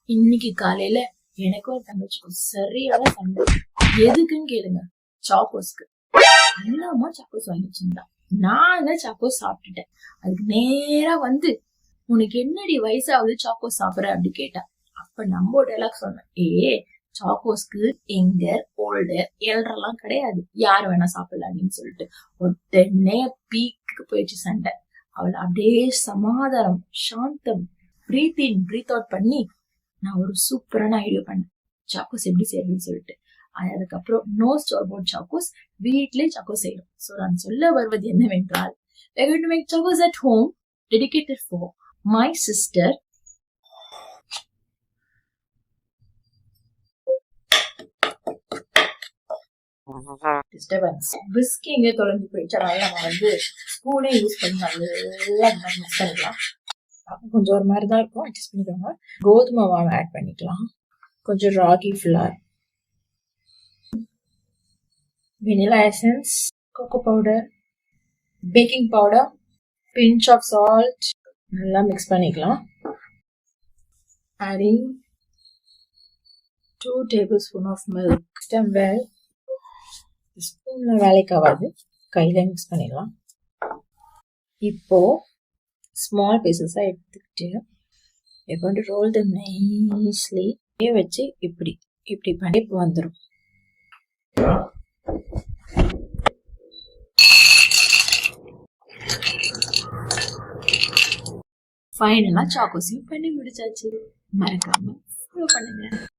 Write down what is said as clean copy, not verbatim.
இன்னைக்கு காலையில எனக்கும் ஒரு தங்கச்சிக்கும் சரியான சண்டை. எதுக்குன்னு கேளுங்க. சாக்கோஸ்க்கு. அண்ணாமா சாக்கோஸ் வாங்கி வச்சிருந்தா. நான் சாக்கோஸ் சாப்பிட்டுட்டேன். அதுக்கு நேரா வந்து, உனக்கு என்னடி வயசாவது சாக்கோஸ் சாப்பிடுற அப்படி கேட்டா. அப்ப நம்ம டைலாக் சொன்னேன், சாக்கோஸ்க்கு எங்கர் ஓல்டர் எல்லாம் கிடையாது, யாரு வேணா சாப்பிடலாம் அப்படின்னு சொல்லிட்டு உடனே பீக்கு போயிடுச்சு சண்டை. அவள் அப்படியே சமாதானம், சாந்தம், பிரீத் இன் பிரீத் அவுட் பண்ணி நான் ஒரு சூப்பரான ஐடியா பண்ணேன் சாக்கோஸ் எப்படி செய்யறதுன்னு சொல்லிட்டு. அதுக்கப்புறம் நோ ஸ்டோர் போர்ட் சாக்கோஸ், வீட்லயே சாக்கோஸ் செய்யணும். சோ நான் சொல்ல வருவது என்னவென்றால், we're going to make chocos at home dedicated for my sister. Disturbance விஸ்கிங்க தொலைஞ்சு போயிடுச்சு. அதனால நம்ம வந்து ஸ்பூனே யூஸ் பண்ணி நல்லா மிக்ஸ் பண்ணிக்கலாம். கொஞ்சம் ஒரு மாதிரி தான் இருக்கும், அட்ஜஸ்ட் பண்ணிக்கோங்க. கோதுமை மாவு ஆட் பண்ணிக்கலாம், கொஞ்சம் ragi flour, vanilla essence, cocoa powder, baking powder, pinch of salt. நல்லா மிக்ஸ் பண்ணிக்கலாம். Adding 2 tablespoons of milk. Well ஸ்பூன்ல வேலைக்கு ஆகாது, கையில மிக்ஸ் பண்ணிடலாம். இப்போ ஸ்மால் பீசஸா எடுத்துக்கிட்டு we're going to roll them nicely. வச்சு இப்படி இப்படி பண்ணி வந்துடும். ஃபைனலா சாக்கோஸையும் பண்ணி முடிச்சாச்சு. மறக்காம ஃபாலோ பண்ணுங்க.